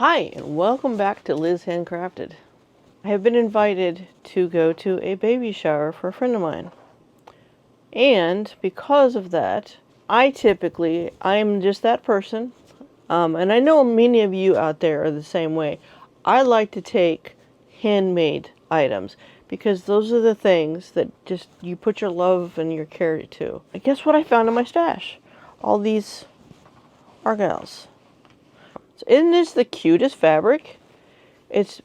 Hi, and welcome back to Liz Handcrafted. I have been invited to go to a baby shower for a friend of mine. And because of that, I'm just that person. And I know many of you out there are the same way. I like to take handmade items because those are the things that just you put your love and your care to. And guess what I found in my stash? All these argyles. So isn't this the cutest fabric? It's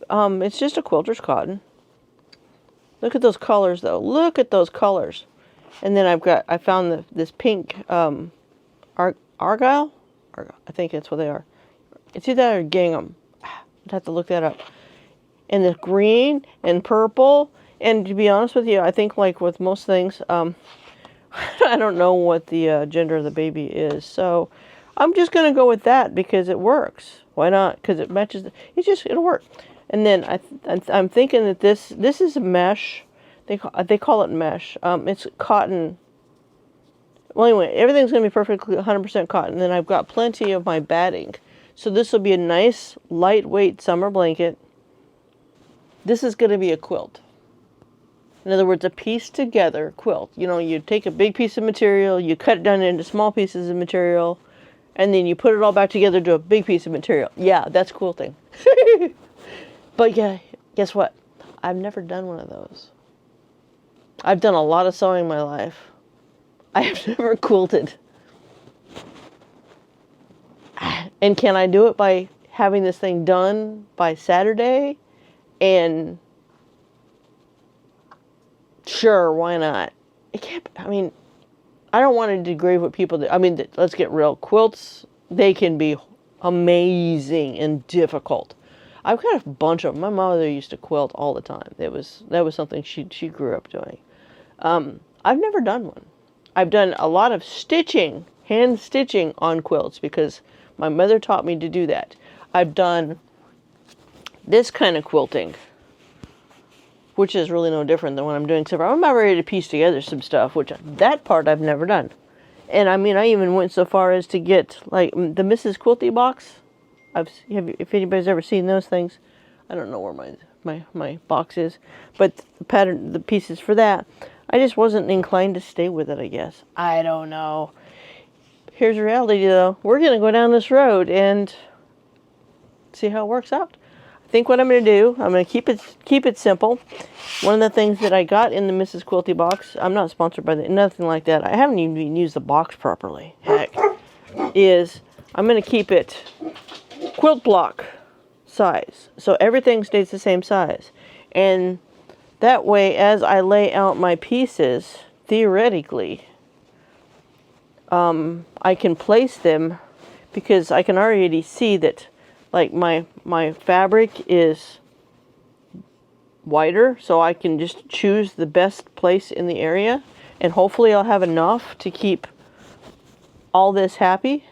just a quilter's cotton. Look at those colors, though. Look at those colors. And then I found this pink argyle. I think that's what they are. It's either that or gingham. I'd have to look that up. And the green and purple. And to be honest with you, I think like with most things, I don't know what the gender of the baby is. So I'm just going to go with that because it works. Why not? Because it matches. It'll work. And then I'm thinking that this is a mesh. They call it mesh. It's cotton. Well, anyway, everything's going to be perfectly 100% cotton. And then I've got plenty of my batting. So this will be a nice, lightweight summer blanket. This is going to be a quilt. In other words, a piece together quilt. You know, you take a big piece of material, you cut it down into small pieces of material, and then you put it all back together to a big piece of material. Yeah, that's quilting. But yeah, guess what? I've never done one of those. I've done a lot of sewing in my life. I have never quilted. And can I do it by having this thing done by Saturday? And sure, why not? I don't want to degrade what people do. I mean, let's get real. Quilts, they can be amazing and difficult. I've got a bunch of them. My mother used to quilt all the time. That was something she grew up doing. I've never done one. I've done a lot of stitching, hand stitching on quilts because my mother taught me to do that. I've done this kind of quilting, which is really no different than what I'm doing. Except I'm about ready to piece together some stuff, which that part I've never done. And I mean, I even went so far as to get like the Mrs. Quilty box. If anybody's ever seen those things, I don't know where my box is, but the pieces for that, I just wasn't inclined to stay with it, I guess. I don't know. Here's the reality, though. We're going to go down this road and see how it works out. I think what I'm going to do, I'm going to keep it simple. One of the things that I got in the Mrs. Quilty box, I'm not sponsored by nothing like that. I haven't even used the box properly. Heck, is I'm going to keep it quilt block size. So everything stays the same size. And that way, as I lay out my pieces, theoretically, I can place them because I can already see that like my fabric is wider, so I can just choose the best place in the area, and hopefully I'll have enough to keep all this happy.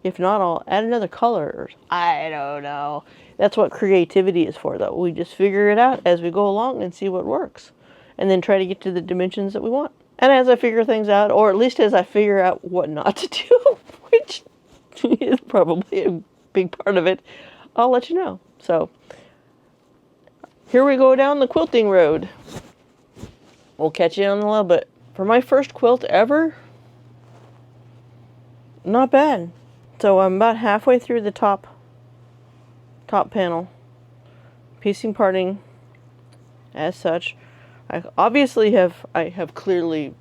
If not, I'll add another color. I don't know. That's what creativity is for, though. We just figure it out as we go along and see what works, and then try to get to the dimensions that we want. And as I figure things out, or at least as I figure out what not to do, which is probably a big part of it, I'll let you know. So here we go down the quilting road. We'll catch you in a little bit. For my first quilt ever, not bad. So I'm about halfway through the top panel, piecing, parting as such. I have clearly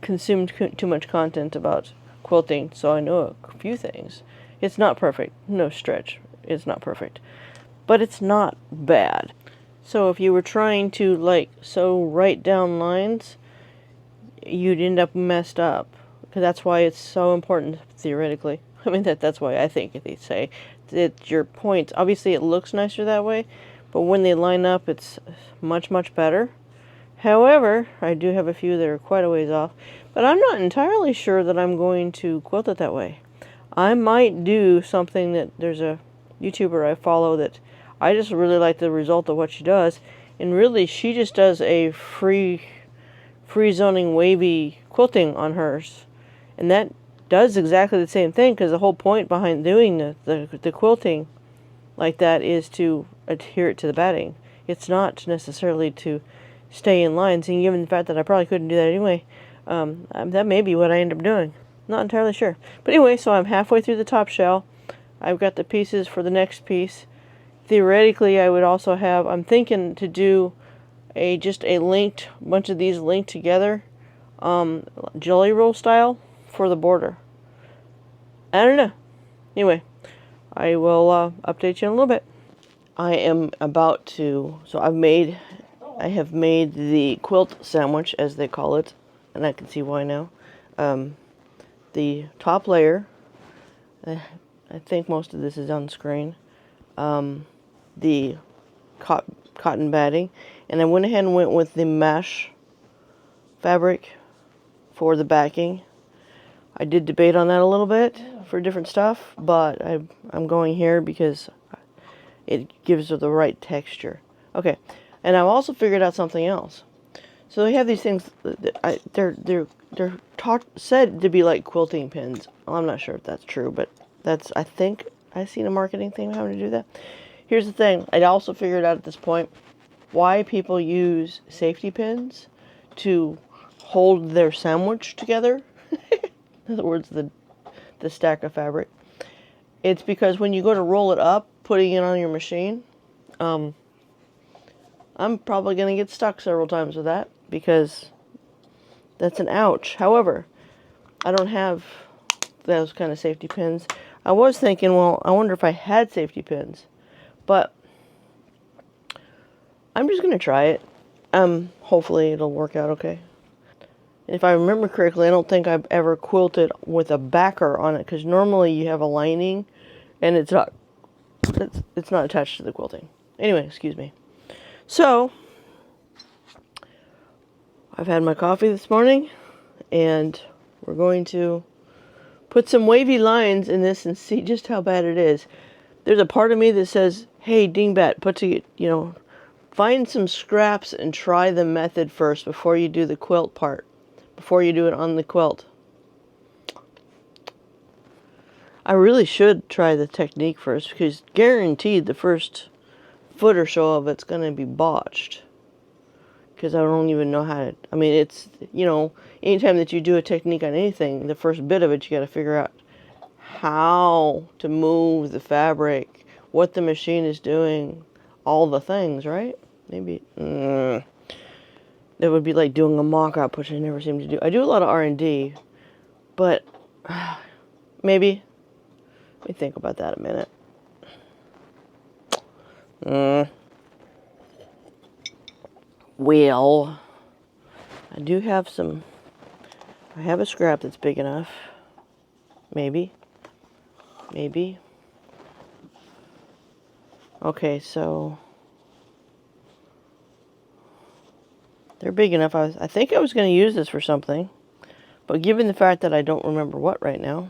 consumed too much content about quilting, so I know a few things. It's not perfect, no stretch. It's not perfect, but it's not bad. So if you were trying to like sew right down lines, you'd end up messed up. Because that's why it's so important theoretically. I mean that's why I think they say that your points. Obviously, it looks nicer that way, but when they line up, it's much better. However, I do have a few that are quite a ways off, but I'm not entirely sure that I'm going to quilt it that way. I might do something that there's a YouTuber I follow that I just really like the result of what she does, and really she just does a free zoning wavy quilting on hers, and that does exactly the same thing because the whole point behind doing the quilting like that is to adhere it to the batting. It's not necessarily to stay in line, seeing given the fact that I probably couldn't do that anyway. That may be what I end up doing. Not entirely sure. But anyway, so I'm halfway through the top shell. I've got the pieces for the next piece. Theoretically, I would also have, I'm thinking to do just a bunch of these linked together, jelly roll style for the border. I don't know. Anyway, I will update you in a little bit. I am about to, so I have made the quilt sandwich, as they call it, and I can see why now. The top layer, I think most of this is on screen, the cotton batting, and I went ahead and went with the mesh fabric for the backing. I did debate on that a little bit for different stuff, but I'm going here because it gives it the right texture. Okay, and I've also figured out something else. So they have these things. They're said to be like quilting pins. Well, I'm not sure if that's true, but I think I've seen a marketing thing having to do that. Here's the thing. I also figured out at this point why people use safety pins to hold their sandwich together. In other words, the stack of fabric. It's because when you go to roll it up, putting it on your machine, I'm probably going to get stuck several times with that because that's an ouch. However, I don't have those kind of safety pins. I was thinking, well, I wonder if I had safety pins, but I'm just going to try it. Hopefully it'll work out okay. If I remember correctly, I don't think I've ever quilted with a backer on it, because normally you have a lining and it's not attached to the quilting. Anyway, excuse me. So, I've had my coffee this morning, and we're going to put some wavy lines in this and see just how bad it is. There's a part of me that says, hey, dingbat, find some scraps and try the method first before you do the quilt part. Before you do it on the quilt. I really should try the technique first, because guaranteed the first foot or so of it's going to be botched. Because I don't even know how to, I mean, it's, anytime that you do a technique on anything, the first bit of it, you got to figure out how to move the fabric, what the machine is doing, all the things, right? Maybe, that would be like doing a mock-up, which I never seem to do. I do a lot of R&D, but maybe. Let me think about that a minute. Well, I do have I have a scrap that's big enough. Maybe. Okay, so they're big enough. I think I was going to use this for something, but given the fact that I don't remember what right now,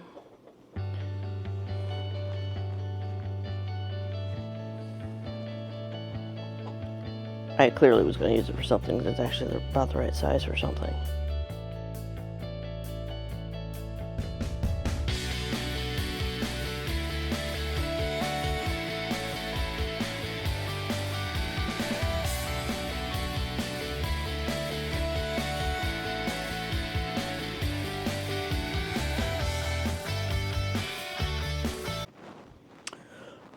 I clearly was going to use it for something that's actually about the right size for something.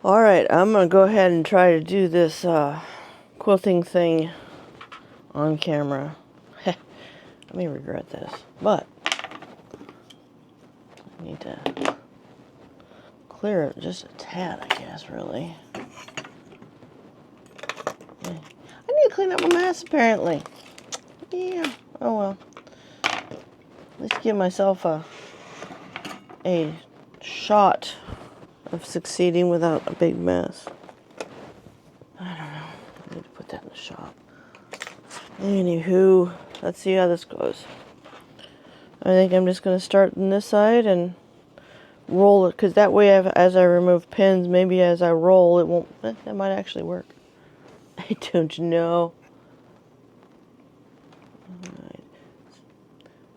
Alright, I'm going to go ahead and try to do this quilting thing on camera. I may regret this, but I need to clear it just a tad, I guess, really. I need to clean up my mess, apparently. Yeah, oh well. Let's give myself a shot of succeeding without a big mess. I don't know. I need to put that in the shop. Anywho, let's see how this goes. I think I'm just going to start on this side and roll it, because that way as I remove pins, maybe as I roll, it won't, that might actually work. I don't know. Alright.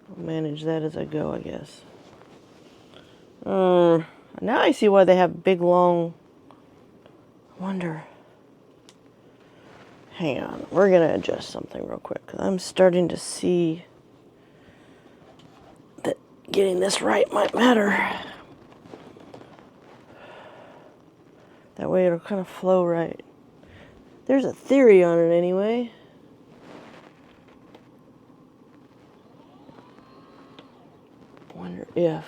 I'll manage that as I go, I guess. Now I see why they have big, long Wonder. Hang on, we're gonna adjust something real quick because I'm starting to see that getting this right might matter. That way it'll kind of flow right. There's a theory on it anyway. Wonder if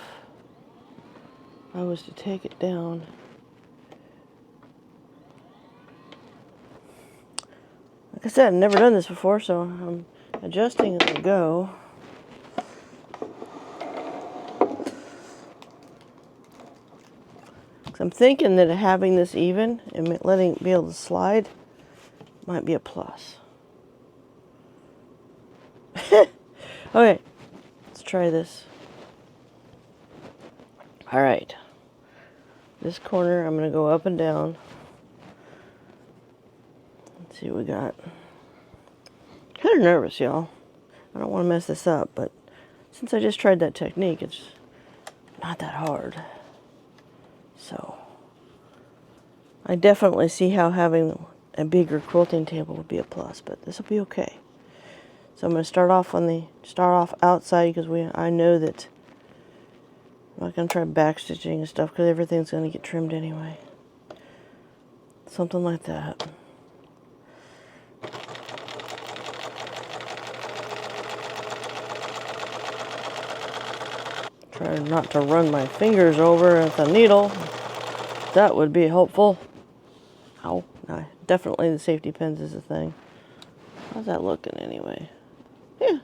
I was to take it down. Like I said, I've never done this before, so I'm adjusting as I go. I'm thinking that having this even and letting it be able to slide might be a plus. Okay, let's try this. All right, this corner I'm gonna go up and down. Let's see what we got. Kind of nervous, y'all. I don't want to mess this up, but since I just tried that technique, it's not that hard. So, I definitely see how having a bigger quilting table would be a plus, but this will be okay. So I'm going to start off outside because I know that I'm not going to try backstitching and stuff because everything's going to get trimmed anyway. Something like that. Try not to run my fingers over at the needle. That would be helpful. Ow. No, definitely the safety pins is a thing. How's that looking anyway? Yeah.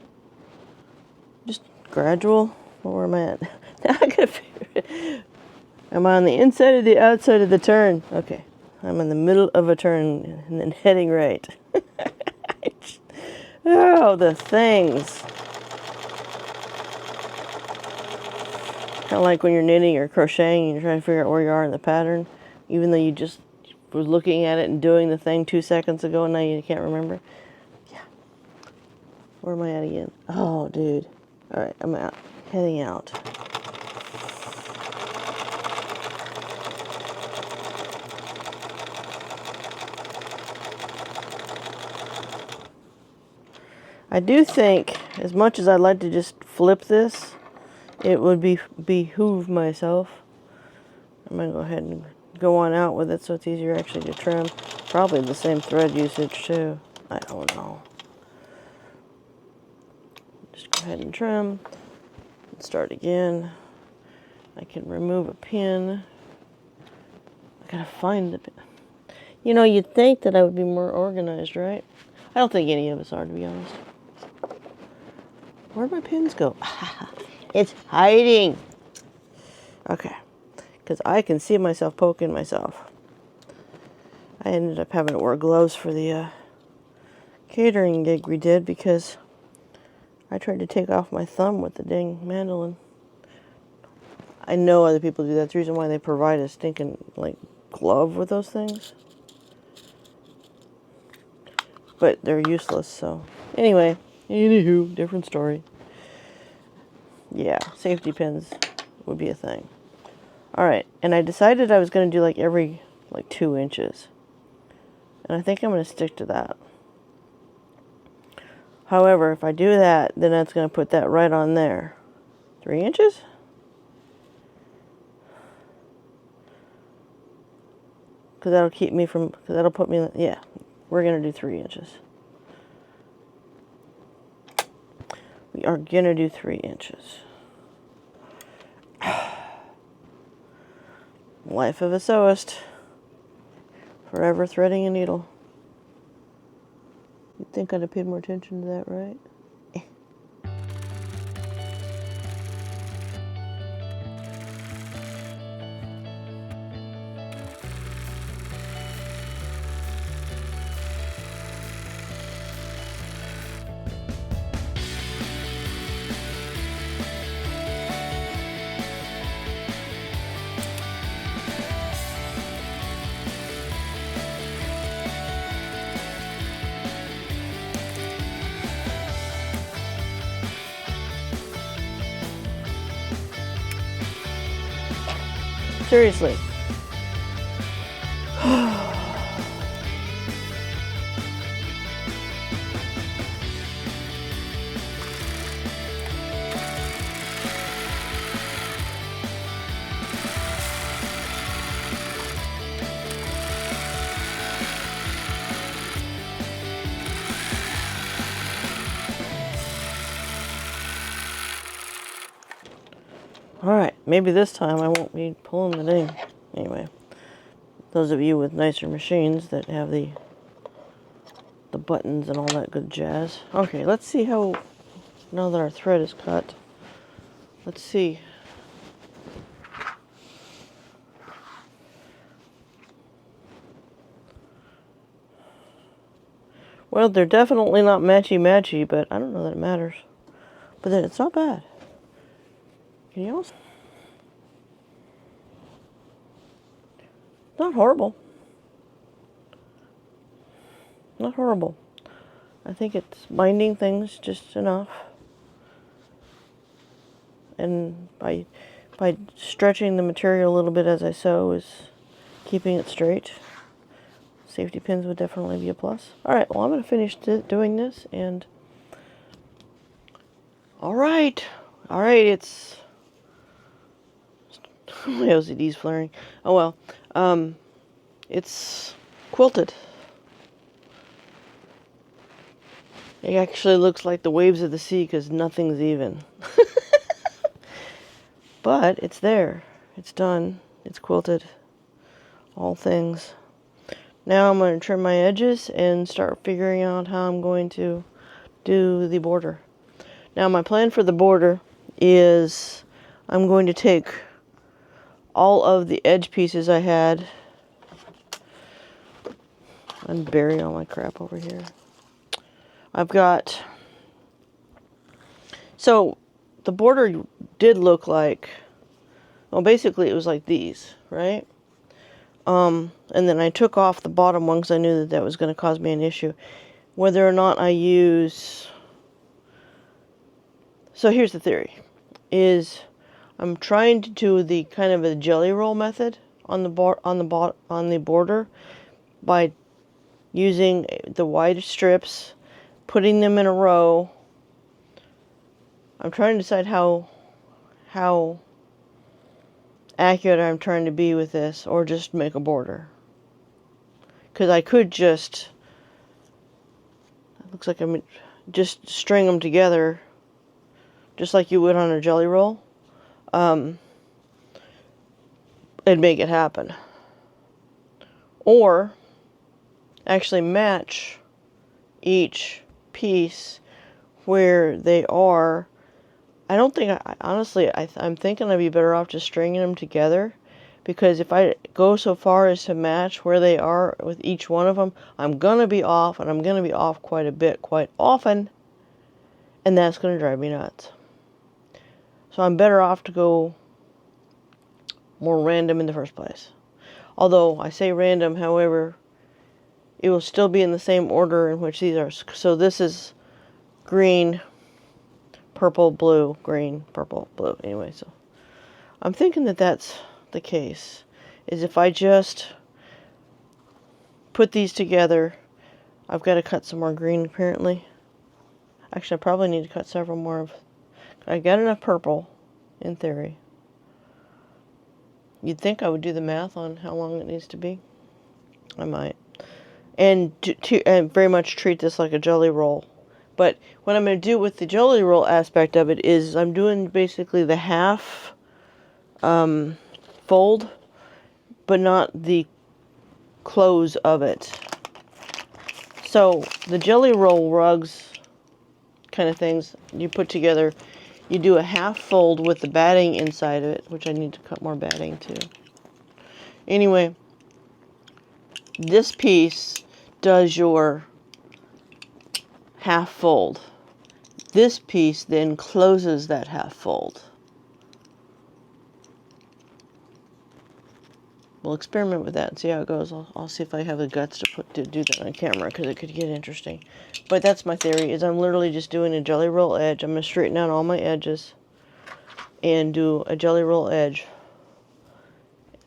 Just gradual. Where am I at? Now I gotta figure it. Am I on the inside or the outside of the turn? Okay. I'm in the middle of a turn and then heading right. Oh, the things. Kind of like when you're knitting or crocheting and you're trying to figure out where you are in the pattern, even though you just were looking at it and doing the thing 2 seconds ago and now you can't remember. Yeah. Where am I at again? Oh, dude. All right, I'm out. Heading out. I do think, as much as I'd like to just flip this, it would behoove myself. I'm going to go ahead and go on out with it so it's easier actually to trim. Probably the same thread usage too. I don't know. Just go ahead and trim. And start again. I can remove a pin. I gotta find the pin. You know, you'd think that I would be more organized, right? I don't think any of us are, to be honest. Where'd my pins go? It's hiding. Okay. Because I can see myself poking myself. I ended up having to wear gloves for the catering gig we did because I tried to take off my thumb with the dang mandolin. I know other people do that. That's the reason why they provide a stinking, like, glove with those things. But they're useless, so. Anyway, anywho, different story. Yeah, safety pins would be a thing. Alright, and I decided I was going to do like every 2 inches. And I think I'm going to stick to that. However, if I do that, then that's going to put that right on there. 3 inches? Because that'll keep me from, because that'll put me, yeah, we're going to do 3 inches. We are going to do 3 inches. Life of a sewist. Forever threading a needle. You'd think I'd have paid more attention to that, right? Seriously. maybe this time I won't be pulling it in. Anyway, those of you with nicer machines that have the buttons and all that good jazz. Okay, let's see how, now that our thread is cut, let's see. Well, they're definitely not matchy-matchy, but I don't know that it matters. But then it's not bad. Can you also? Not horrible. Not horrible. I think it's binding things just enough. And by stretching the material a little bit as I sew is keeping it straight. Safety pins would definitely be a plus. Alright, well I'm going to finish doing this, and alright, it's my OCD's flaring. Oh well, it's quilted. It actually looks like the waves of the sea because nothing's even. But it's there. It's done. It's quilted. All things. Now I'm going to trim my edges and start figuring out how I'm going to do the border. Now my plan for the border is I'm going to take all of the edge pieces I had and bury all my crap over here. I've got, so the border did look like, well basically it was like these, right? And then I took off the bottom one because I knew that that was going to cause me an issue. Whether or not I use, so here's the theory, is I'm trying to do the kind of a jelly roll method on the border by using the wide strips, putting them in a row. I'm trying to decide how accurate I'm trying to be with this, or just make a border. Because I could just, it looks like I'm just string them together, just like you would on a jelly roll, and make it happen. Or actually match each piece where they are. I don't think, honestly, I'm thinking I'd be better off just stringing them together, because if I go so far as to match where they are with each one of them, I'm going to be off, and I'm going to be off quite a bit, quite often, and that's going to drive me nuts. So I'm better off to go more random in the first place. Although I say random, however, it will still be in the same order in which these are. So this is green, purple, blue, green, purple, blue. Anyway, so I'm thinking that that's the case. Is if I just put these together, I've got to cut some more green apparently. Actually, I probably need to cut several more of. I got enough purple, in theory. You'd think I would do the math on how long it needs to be. I might. And very much treat this like a jelly roll. But what I'm going to do with the jelly roll aspect of it is I'm doing basically the half fold, but not the close of it. So the jelly roll rugs kind of things you put together, you do a half fold with the batting inside of it, which I need to cut more batting too. Anyway, this piece does your half fold. This piece then closes that half fold. We'll experiment with that and see how it goes. I'll see if I have the guts to do that on camera, because it could get interesting. But that's my theory, is I'm literally just doing a jelly roll edge. I'm going to straighten out all my edges and do a jelly roll edge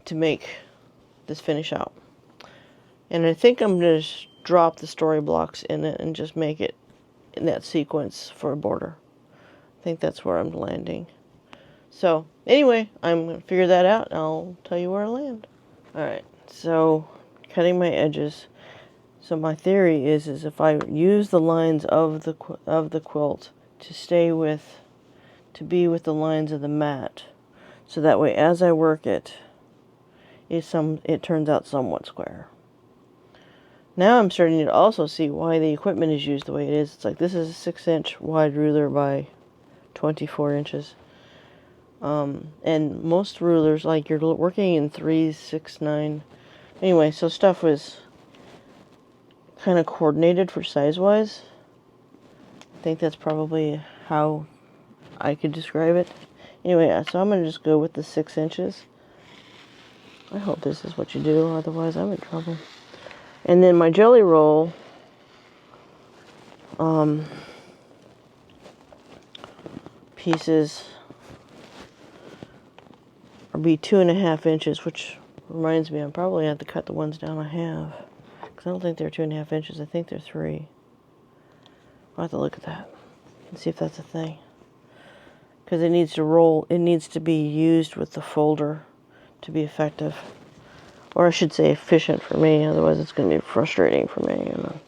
to make this finish out. And I think I'm going to drop the story blocks in it and just make it in that sequence for a border. I think that's where I'm landing. So anyway, I'm going to figure that out and I'll tell you where I land. Alright, so cutting my edges. So my theory is if I use the lines of the quilt to be with the lines of the mat. So that way, as I work it, it turns out somewhat square. Now I'm starting to also see why the equipment is used the way it is. It's like this is a 6-inch wide ruler by 24 inches. And most rulers, like you're working in 3, 6, 9. Anyway, so stuff was kind of coordinated for size-wise. I think that's probably how I could describe it. Anyway, so I'm going to just go with the 6 inches. I hope this is what you do, otherwise I'm in trouble. And then my jelly roll, pieces will be 2.5 inches, which reminds me I probably have to cut the ones down I have. Because I don't think they're 2.5 inches, I think they're 3. I'll have to look at that and see if that's a thing. Because it needs to roll, it needs to be used with the folder to be effective. Or I should say efficient for me, otherwise it's going to be frustrating for me. And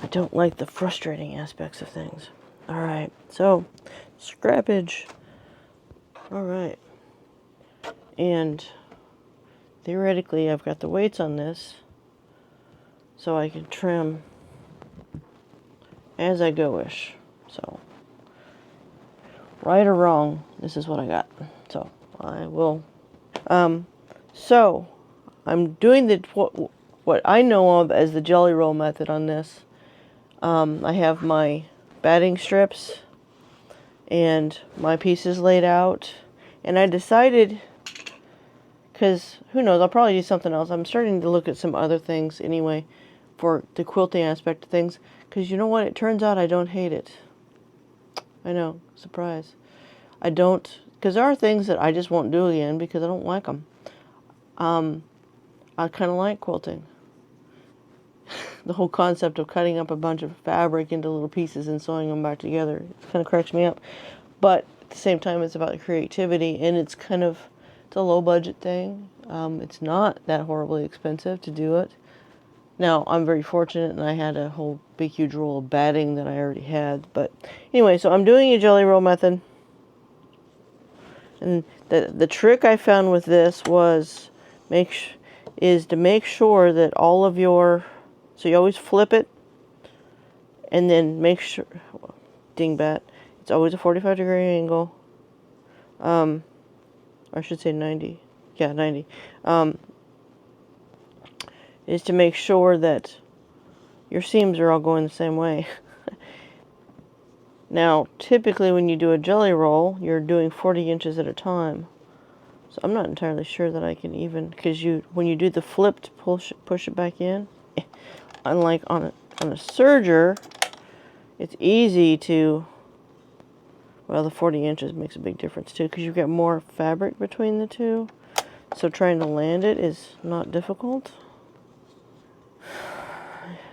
I don't like the frustrating aspects of things. Alright, so scrappage. Alright. And theoretically I've got the weights on this, so I can trim as I go-ish. So, right or wrong, this is what I got. So, I will. So, I'm doing what I know of as the jelly roll method on this. I have my batting strips and my pieces laid out. And I decided, because who knows, I'll probably do something else. I'm starting to look at some other things anyway for the quilting aspect of things. Because you know what? It turns out I don't hate it. I know. Surprise. I don't. Because there are things that I just won't do again because I don't like them. I kind of like quilting. The whole concept of cutting up a bunch of fabric into little pieces and sewing them back together kind of cracks me up. But at the same time, it's about creativity, and it's a low budget thing. It's not that horribly expensive to do it. Now, I'm very fortunate, and I had a whole big, huge roll of batting that I already had. But anyway, so I'm doing a jelly roll method. And the trick I found with this was is to make sure that all of your, so you always flip it, and then make sure, dingbat, it's always a 45-degree angle. Or I should say 90. Yeah, 90. Is to make sure that your seams are all going the same way. Now, typically when you do a jelly roll, you're doing 40 inches at a time. So I'm not entirely sure that I can even, because when you do the flipped, push it back in, unlike on a serger, it's easy to, well, the 40 inches makes a big difference too, because you've got more fabric between the two. So trying to land it is not difficult.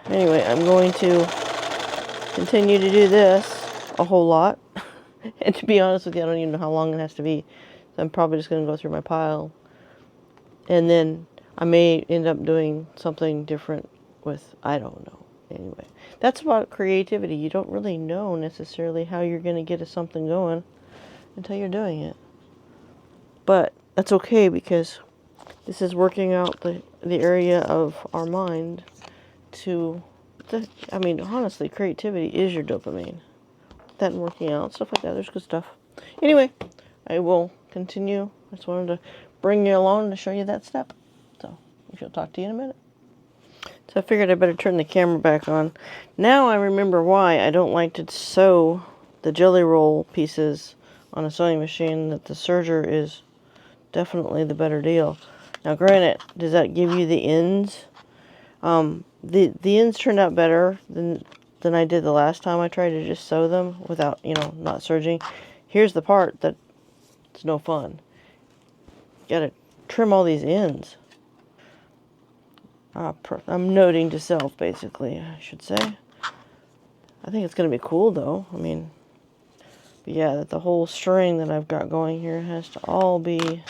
Anyway, I'm going to continue to do this a whole lot. And to be honest with you, I don't even know how long it has to be. So I'm probably just going to go through my pile. And then I may end up doing something different with, I don't know. Anyway, that's about creativity. You don't really know necessarily how you're going to get something going until you're doing it. But that's okay, because this is working out the area of our mind to, I mean, honestly, creativity is your dopamine. That and working out, stuff like that, there's good stuff. Anyway, I will continue. I just wanted to bring you along to show you that step. So, I shall talk to you in a minute. So I figured I better turn the camera back on. Now I remember why I don't like to sew the jelly roll pieces on a sewing machine, that the serger is definitely the better deal. Now granted, does that give you the ends? The ends turned out better than I did the last time I tried to just sew them without, not serging. Here's the part that it's no fun. You gotta trim all these ends. I'm noting to self, basically, I should say. I think it's going to be cool, though. I mean, but yeah, the whole string that I've got going here has to all be...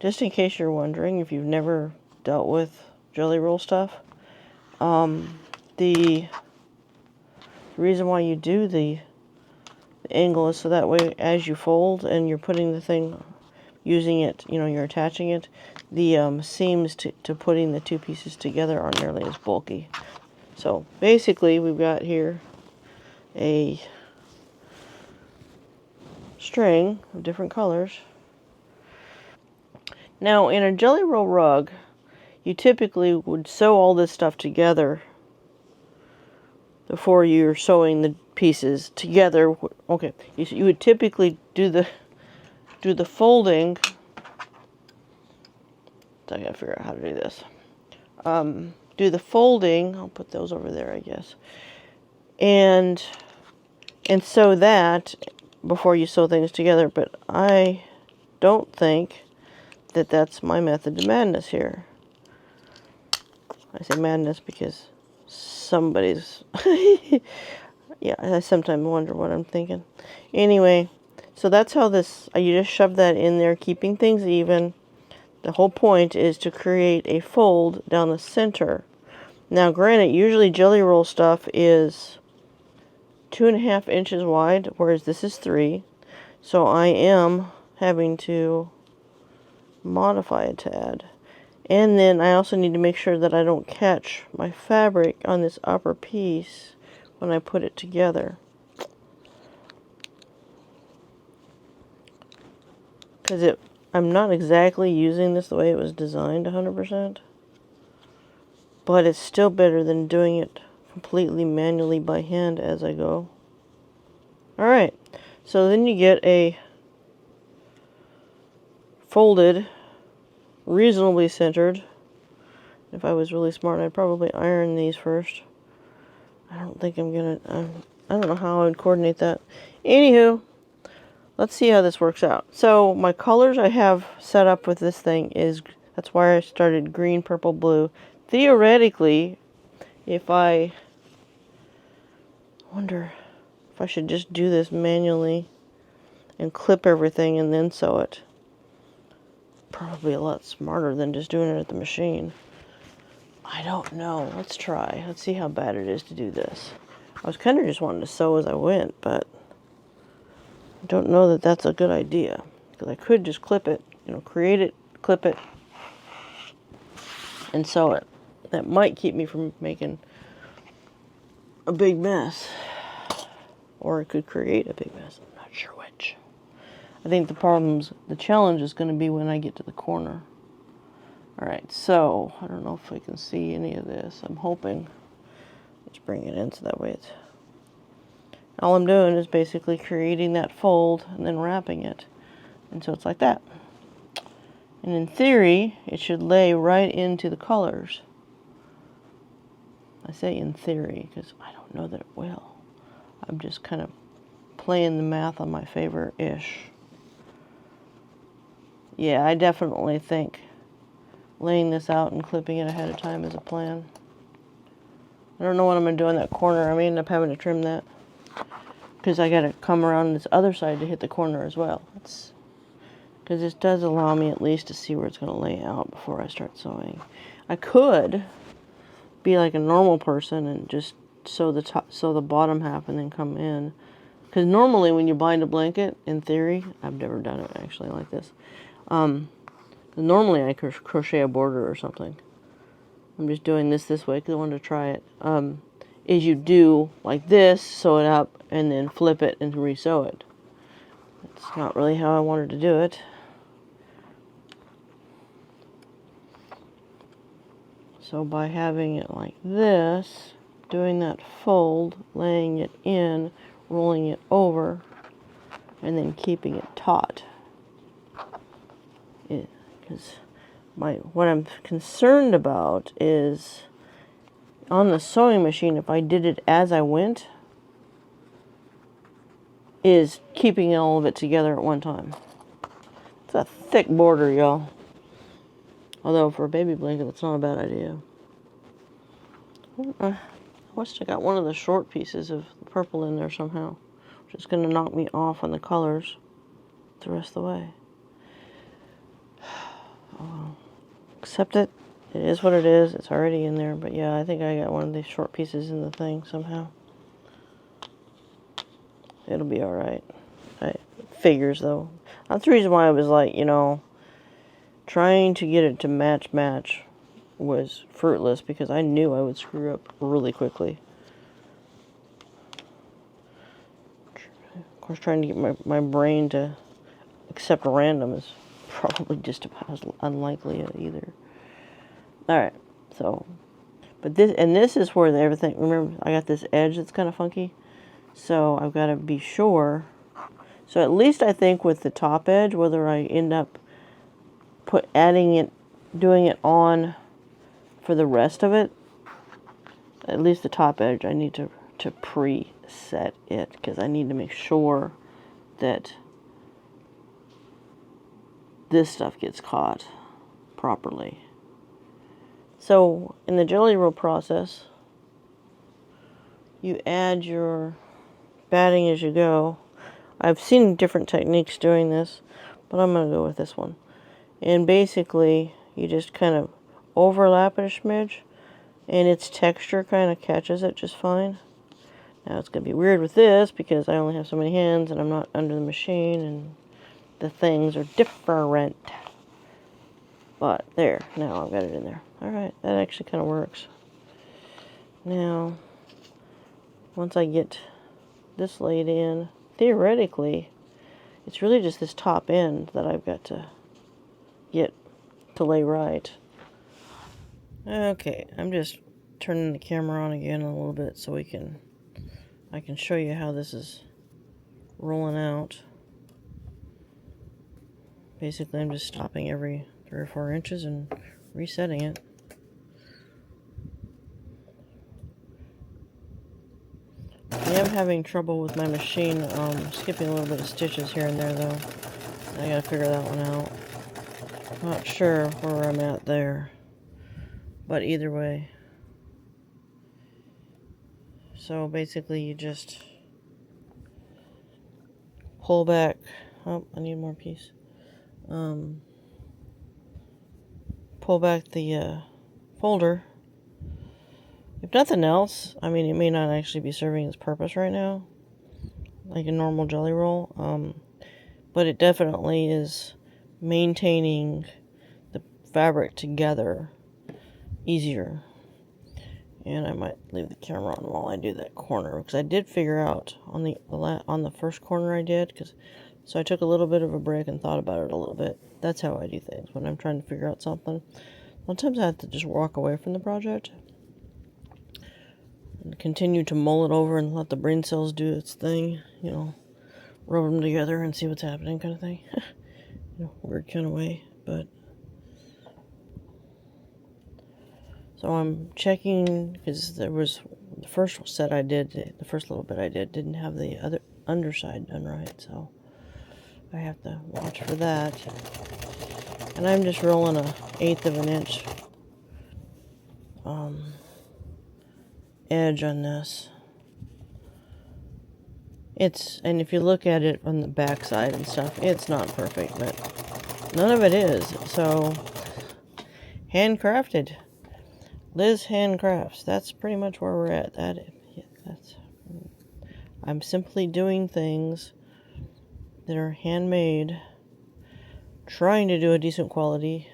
Just in case you're wondering, if you've never dealt with jelly roll stuff, the reason why you do the the angle is so that way as you fold and you're putting the thing, using it, you know, you're attaching it, the seams to putting the two pieces together aren't nearly as bulky. So basically we've got here a string of different colors. Now in a Jelly Roll rug, you typically would sew all this stuff together before you're sewing the pieces together. Okay, you would typically do the folding. I gotta figure out how to do this. Do the folding. I'll put those over there, I guess. And sew that before you sew things together. But I don't think that that's my method to madness here. I say madness because somebody's... yeah, I sometimes wonder what I'm thinking. Anyway, so that's how this... You just shove that in there, keeping things even. The whole point is to create a fold down the center. Now, granted, usually Jelly Roll stuff is 2.5 inches wide, whereas this is 3. So I am having to modify a tad. And then I also need to make sure that I don't catch my fabric on this upper piece when I put it together. Because I'm not exactly using this the way it was designed 100%. But it's still better than doing it completely manually by hand as I go. Alright, so then you get a folded, reasonably centered. If I was really smart, I'd probably iron these first. I don't think I'm gonna, I don't know how I would coordinate that. Anywho, let's see how this works out. So my colors I have set up with this thing is, that's why I started green, purple, blue. Theoretically, if I wonder if I should just do this manually and clip everything and then sew it. Probably a lot smarter than just doing it at the machine. I don't know. Let's try. Let's see how bad it is to do this. I was kind of just wanting to sew as I went, but I don't know that that's a good idea. Because I could just clip it, you know, create it, clip it, and sew it. That might keep me from making a big mess. Or it could create a big mess. I'm not sure which. I think the challenge is going to be when I get to the corner. Alright, so, I don't know if I can see any of this. I'm hoping. Let's bring it in so that way it's... All I'm doing is basically creating that fold and then wrapping it. And so it's like that. And in theory, it should lay right into the colors. I say in theory because I don't know that it will. I'm just kind of playing the math on my favor-ish. Yeah, I definitely think laying this out and clipping it ahead of time is a plan. I don't know what I'm going to do in that corner. I may end up having to trim that. Because I got to come around this other side to hit the corner as well. Because this does allow me at least to see where it's going to lay out before I start sewing. I could be like a normal person and just sew the bottom half and then come in. Because normally when you bind a blanket, in theory, I've never done it actually like this. Normally I crochet a border or something. I'm just doing this way because I wanted to try it. Is you do like this, sew it up, and then flip it and re-sew it. That's not really how I wanted to do it. So by having it like this, doing that fold, laying it in, rolling it over, and then keeping it taut. Because what I'm concerned about is on the sewing machine, if I did it as I went, is keeping all of it together at one time. It's a thick border, y'all. Although for a baby blanket, that's not a bad idea. I wish I got one of the short pieces of purple in there somehow, which is going to knock me off on the colors the rest of the way. Oh, accept it. It is what it is. It's already in there. But yeah, I think I got one of these short pieces in the thing somehow. It'll be alright. Figures, though. That's the reason why I was like, you know, trying to get it to match was fruitless, because I knew I would screw up really quickly. Of course, trying to get my brain to accept random is probably just about as unlikely either. Alright, so, but this is where everything, remember, I got this edge that's kind of funky, so I've got to be sure. So at least I think with the top edge, whether I end up doing it on for the rest of it, at least the top edge, I need to preset it, because I need to make sure that this stuff gets caught properly. So in the jelly roll process, you add your batting as you go. I've seen different techniques doing this, but I'm going to go with this one. And basically, you just kind of overlap it a smidge, and its texture kind of catches it just fine. Now it's going to be weird with this, because I only have so many hands, and I'm not under the machine, and the things are different. But there, now I've got it in there. Alright, that actually kind of works. Now, once I get this laid in, theoretically, it's really just this top end that I've got to get to lay right. Okay, I'm just turning the camera on again a little bit so I can show you how this is rolling out. Basically, I'm just stopping every 3 or 4 inches and resetting it. I am having trouble with my machine, skipping a little bit of stitches here and there, though. I gotta figure that one out. Not sure where I'm at there, but either way. So basically, you just pull back. Oh, I need more piece. Pull back the folder. If nothing else, I mean, it may not actually be serving its purpose right now, like a normal jelly roll, but it definitely is maintaining the fabric together easier. And I might leave the camera on while I do that corner, because I did figure out on the first corner I did, so I took a little bit of a break and thought about it a little bit. That's how I do things when I'm trying to figure out something. Sometimes I have to just walk away from the project and continue to mull it over and let the brain cells do its thing, you know, rub them together and see what's happening, kind of thing. You know, weird kind of way, but so I'm checking, because there was the first set I did, the first little bit I did, didn't have the other underside done right, so I have to watch for that. And I'm just rolling 1/8 of an inch edge on this. And if you look at it on the back side and stuff, it's not perfect, but none of it is. So, handcrafted. Liz Handcrafts. That's pretty much where we're at. I'm simply doing things that are handmade, trying to do a decent quality.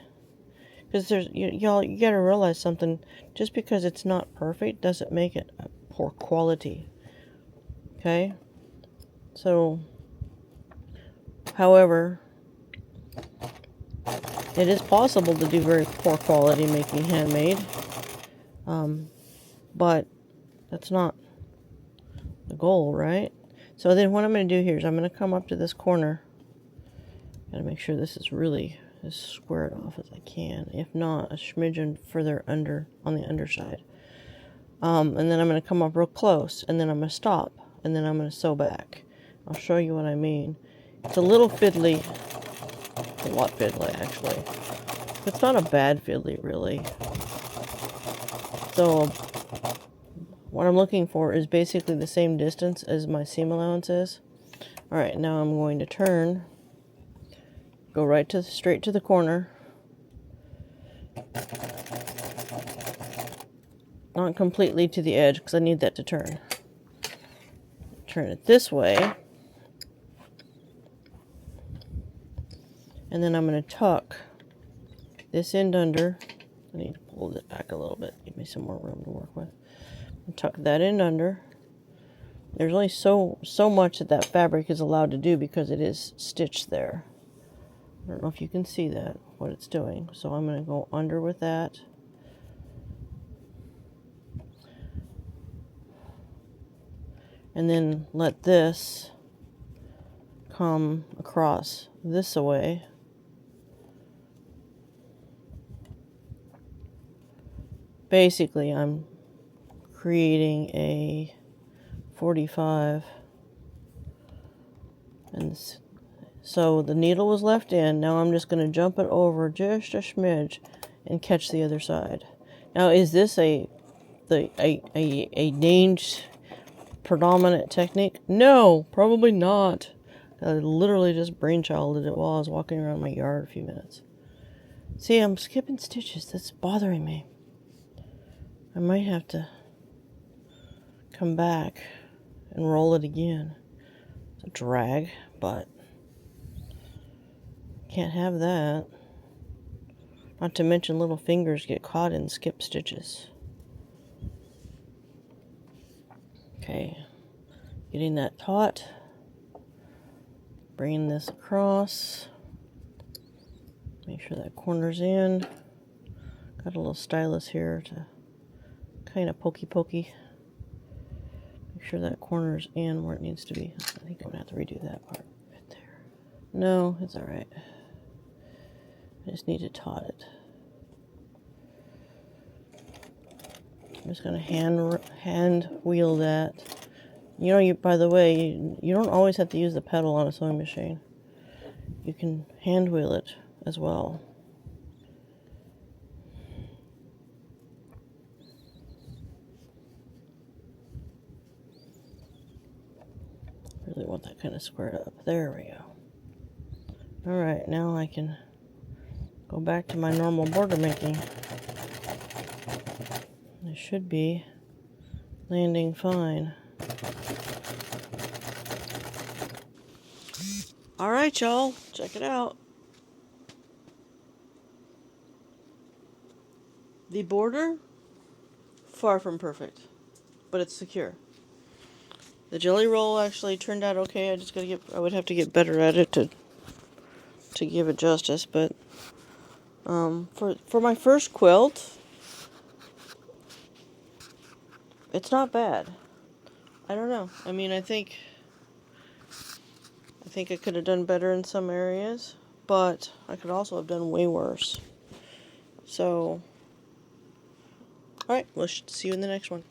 Because y'all, you gotta realize something. Just because it's not perfect doesn't make it a poor quality. Okay? So, however, it is possible to do very poor quality making handmade. But that's not the goal, right? So then what I'm going to do here is I'm going to come up to this corner. Got to make sure this is really as squared off as I can. If not, a smidgen further under on the underside. And then I'm going to come up real close, and then I'm going to stop, and then I'm going to sew back. I'll show you what I mean. It's a little fiddly. A lot fiddly, actually. It's not a bad fiddly, really. So what I'm looking for is basically the same distance as my seam allowance is. Alright, now I'm going to turn, go straight to the corner. Not completely to the edge, because I need that to turn. Turn it this way, And then I'm going to tuck this end under. I need to pull it back a little bit, give me some more room to work with. Tuck that end under. There's only so much that fabric is allowed to do because it is stitched there. I don't know if you can see that, what it's doing. So I'm going to go under with that. And then let this come across this way. Basically, I'm creating a 45. And so the needle was left in. Now I'm just going to jump it over just a smidge and catch the other side. Now, is this a named predominant technique? No, probably not. I literally just brainchilded it while I was walking around my yard a few minutes. See, I'm skipping stitches. That's bothering me. I might have to come back and roll it again. It's a drag, but can't have that. Not to mention little fingers get caught in skip stitches. Okay, getting that taut. Bringing this across. Make sure that corner's in. Got a little stylus here to kind of pokey. Make sure that corner's in where it needs to be. I think I'm going to have to redo that part right there. No, it's alright. I just need to taut it. I'm just going to hand wheel that. You know, by the way, you don't always have to use the pedal on a sewing machine. You can hand wheel it as well. Really want that kind of squared up. There we go. Alright, now I can go back to my normal border making. It should be landing fine. Alright, y'all, check it out. The border, far from perfect, but it's secure. The jelly roll actually turned out okay. I would have to get better at it to give it justice, but for my first quilt, it's not bad. I don't know. I mean, I think I could have done better in some areas, but I could also have done way worse. So, alright, we'll see you in the next one.